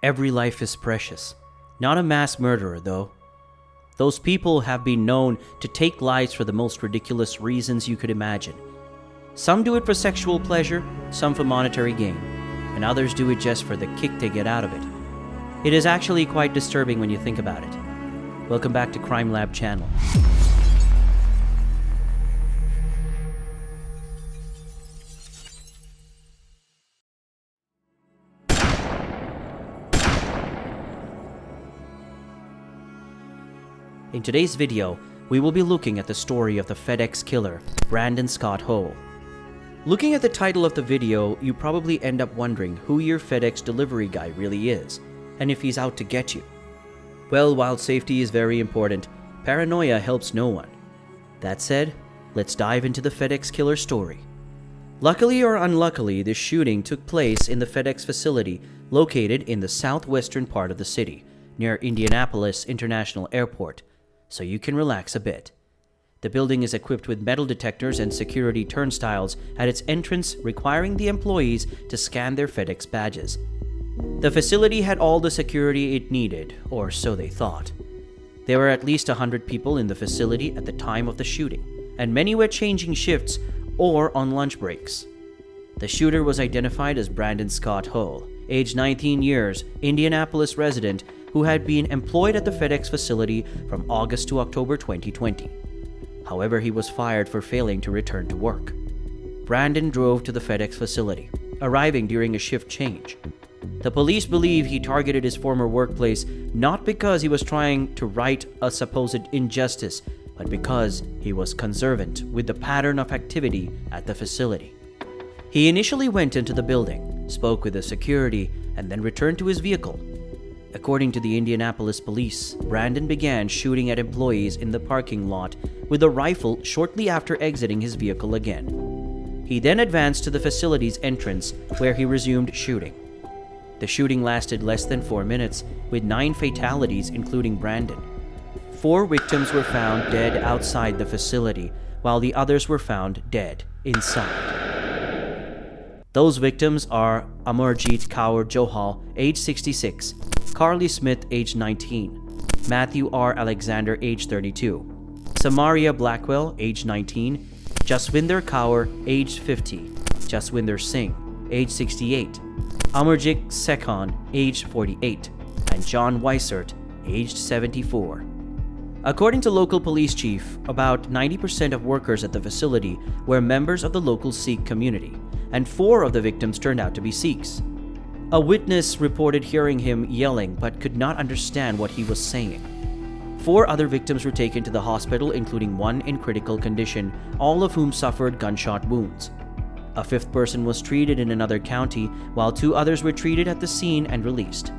Every life is precious. Not a mass murderer, though. Those people have been known to take lives for the most ridiculous reasons you could imagine. Some do it for sexual pleasure, some for monetary gain, and others do it just for the kick they get out of it. It is actually quite disturbing when you think about it. Welcome back to Crime Lab channel. In today's video, we will be looking at the story of the FedEx killer, Brandon Scott Hole. Looking at the title of the video, you probably end up wondering who your FedEx delivery guy really is, and if he's out to get you. Well, while safety is very important, paranoia helps no one. That said, let's dive into the FedEx killer story. Luckily or unluckily, this shooting took place in the FedEx facility located in the southwestern part of the city, near Indianapolis International Airport, so you can relax a bit. The building is equipped with metal detectors and security turnstiles at its entrance, requiring the employees to scan their FedEx badges. The facility had all the security it needed, or so they thought. There were at least 100 people in the facility at the time of the shooting, and many were changing shifts or on lunch breaks. The shooter was identified as Brandon Scott Hole, age 19 years, Indianapolis resident who had been employed at the FedEx facility from August to October 2020. However, he was fired for failing to return to work. Brandon drove to the FedEx facility, arriving during a shift change. The police believe he targeted his former workplace not because he was trying to right a supposed injustice, but because he was concerned with the pattern of activity at the facility. He initially went into the building, spoke with the security, and then returned to his vehicle. According to the Indianapolis police, Brandon began shooting at employees in the parking lot with a rifle shortly after exiting his vehicle again. He then advanced to the facility's entrance, where he resumed shooting. The shooting lasted less than 4 minutes, with 9 fatalities, including Brandon. 4 victims were found dead outside the facility, while the others were found dead inside. Those victims are Amarjeet Kaur Johal, age 66, Carly Smith, age 19, Matthew R. Alexander, age 32, Samaria Blackwell, age 19, Jaswinder Kaur, age 50, Jaswinder Singh, age 68, Amarjit Sekhan, age 48, and John Weissert, aged 74. According to local police chief, about 90% of workers at the facility were members of the local Sikh community, and 4 of the victims turned out to be Sikhs. A witness reported hearing him yelling but could not understand what he was saying. 4 other victims were taken to the hospital, including 1 in critical condition, all of whom suffered gunshot wounds. A 5th person was treated in another county, while 2 others were treated at the scene and released.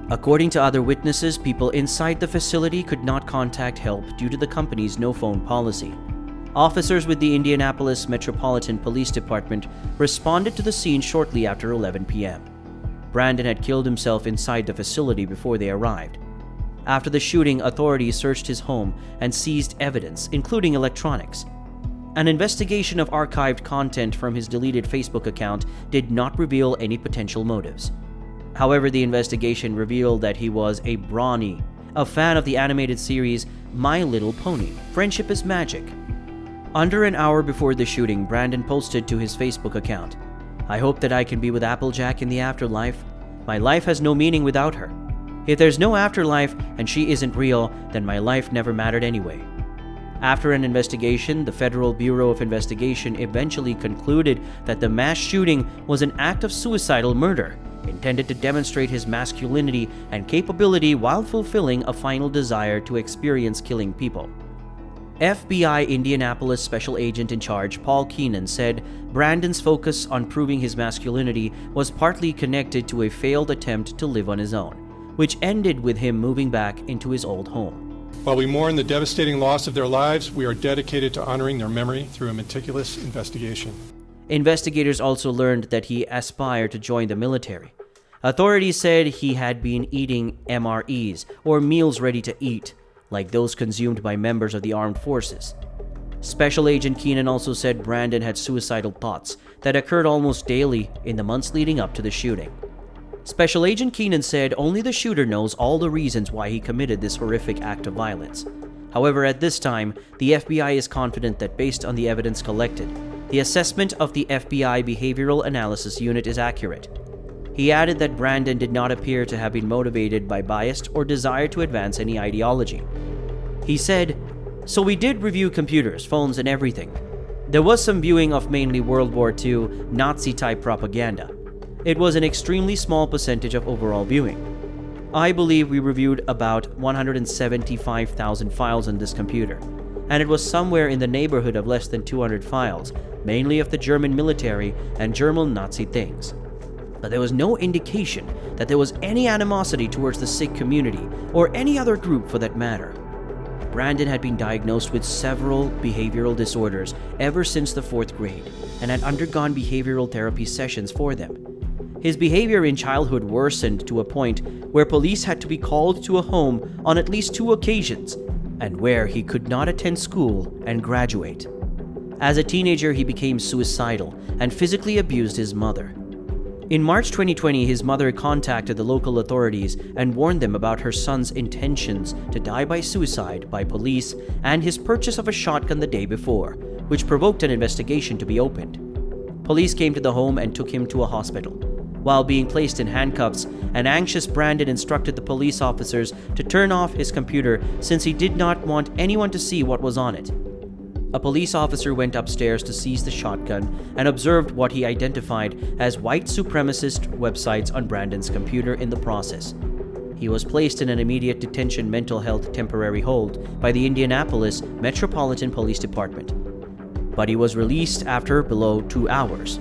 According to other witnesses, people inside the facility could not contact help due to the company's no-phone policy. Officers with the Indianapolis Metropolitan Police Department responded to the scene shortly after 11 p.m. Brandon had killed himself inside the facility before they arrived. After the shooting, authorities searched his home and seized evidence, including electronics. An investigation of archived content from his deleted Facebook account did not reveal any potential motives. However, the investigation revealed that he was a Brawny, a fan of the animated series My Little Pony: Friendship is Magic. Under an hour before the shooting, Brandon posted to his Facebook account, "I hope that I can be with Applejack in the afterlife. My life has no meaning without her. If there's no afterlife and she isn't real, then my life never mattered anyway." After an investigation, the Federal Bureau of Investigation eventually concluded that the mass shooting was an act of suicidal murder, intended to demonstrate his masculinity and capability while fulfilling a final desire to experience killing people. FBI Indianapolis Special Agent in Charge Paul Keenan said Brandon's focus on proving his masculinity was partly connected to a failed attempt to live on his own, which ended with him moving back into his old home. While we mourn the devastating loss of their lives, we are dedicated to honoring their memory through a meticulous investigation. Investigators also learned that he aspired to join the military. Authorities said he had been eating MREs, or meals ready to eat, like those consumed by members of the armed forces. Special Agent Keenan also said Brandon had suicidal thoughts that occurred almost daily in the months leading up to the shooting. Special Agent Keenan said only the shooter knows all the reasons why he committed this horrific act of violence. However, at this time, the FBI is confident that based on the evidence collected, the assessment of the FBI Behavioral Analysis Unit is accurate. He added that Brandon did not appear to have been motivated by bias or desire to advance any ideology. He said, "So we did review computers, phones, and everything. There was some viewing of mainly World War II Nazi-type propaganda. It was an extremely small percentage of overall viewing. I believe we reviewed about 175,000 files on this computer, and it was somewhere in the neighborhood of less than 200 files, mainly of the German military and German Nazi things. But there was no indication that there was any animosity towards the Sikh community or any other group for that matter." Brandon had been diagnosed with several behavioral disorders ever since the 4th grade and had undergone behavioral therapy sessions for them. His behavior in childhood worsened to a point where police had to be called to a home on at least 2 occasions, and where he could not attend school and graduate. As a teenager, he became suicidal and physically abused his mother. In March 2020, his mother contacted the local authorities and warned them about her son's intentions to die by suicide by police and his purchase of a shotgun the day before, which provoked an investigation to be opened. Police came to the home and took him to a hospital. While being placed in handcuffs, an anxious Brandon instructed the police officers to turn off his computer since he did not want anyone to see what was on it. A police officer went upstairs to seize the shotgun and observed what he identified as white supremacist websites on Brandon's computer in the process. He was placed in an immediate detention mental health temporary hold by the Indianapolis Metropolitan Police Department, but he was released after below 2 hours.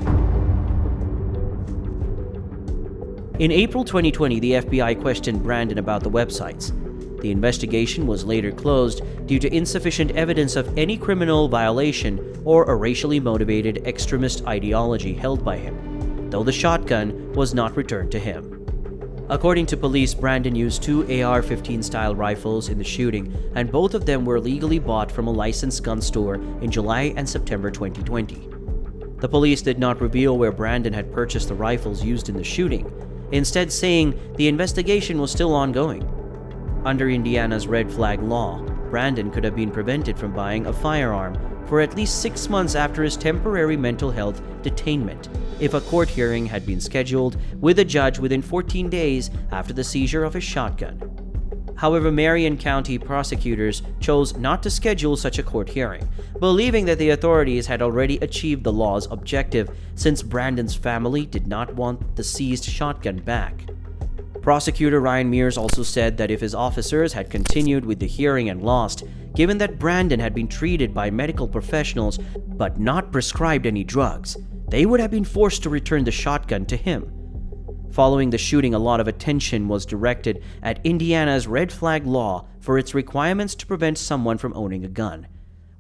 In April 2020, the FBI questioned Brandon about the websites. The investigation was later closed due to insufficient evidence of any criminal violation or a racially motivated extremist ideology held by him, though the shotgun was not returned to him. According to police, Brandon used 2 AR-15 style rifles in the shooting, and both of them were legally bought from a licensed gun store in July and September 2020. The police did not reveal where Brandon had purchased the rifles used in the shooting, instead saying the investigation was still ongoing. Under Indiana's red flag law, Brandon could have been prevented from buying a firearm for at least 6 months after his temporary mental health detainment if a court hearing had been scheduled with a judge within 14 days after the seizure of his shotgun. However, Marion County prosecutors chose not to schedule such a court hearing, believing that the authorities had already achieved the law's objective since Brandon's family did not want the seized shotgun back. Prosecutor Ryan Mears also said that if his officers had continued with the hearing and lost, given that Brandon had been treated by medical professionals but not prescribed any drugs, they would have been forced to return the shotgun to him. Following the shooting, a lot of attention was directed at Indiana's red flag law for its requirements to prevent someone from owning a gun,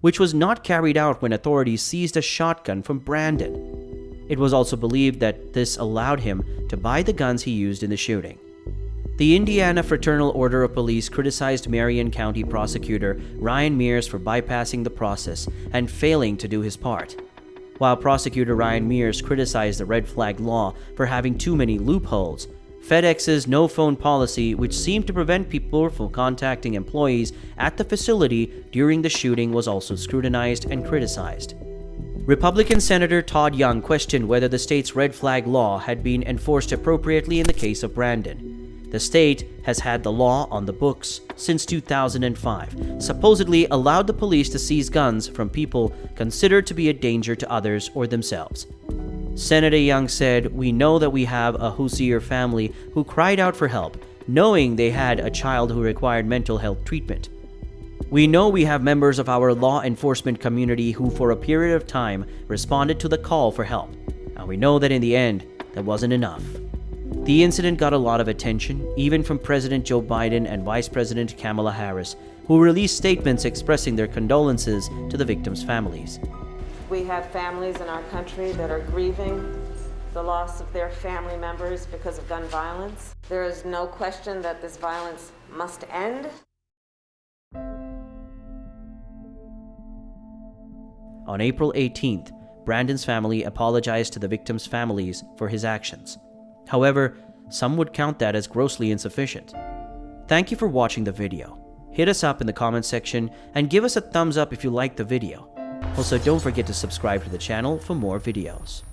which was not carried out when authorities seized a shotgun from Brandon. It was also believed that this allowed him to buy the guns he used in the shooting. The Indiana Fraternal Order of Police criticized Marion County prosecutor Ryan Mears for bypassing the process and failing to do his part. While prosecutor Ryan Mears criticized the red flag law for having too many loopholes, FedEx's no-phone policy, which seemed to prevent people from contacting employees at the facility during the shooting, was also scrutinized and criticized. Republican Senator Todd Young questioned whether the state's red flag law had been enforced appropriately in the case of Brandon. The state has had the law on the books since 2005, supposedly allowed the police to seize guns from people considered to be a danger to others or themselves. Senator Young said, "We know that we have a Hoosier family who cried out for help, knowing they had a child who required mental health treatment. We know we have members of our law enforcement community who for a period of time responded to the call for help, and we know that in the end, that wasn't enough." The incident got a lot of attention, even from President Joe Biden and Vice President Kamala Harris, who released statements expressing their condolences to the victims' families. We have families in our country that are grieving the loss of their family members because of gun violence. There is no question that this violence must end. On April 18th, Brandon's family apologized to the victims' families for his actions. However, Some would count that as grossly insufficient. Thank you for watching the video. Hit us up in the comment section and give us a thumbs up if you liked the video. Also, don't forget to subscribe to the channel for more videos.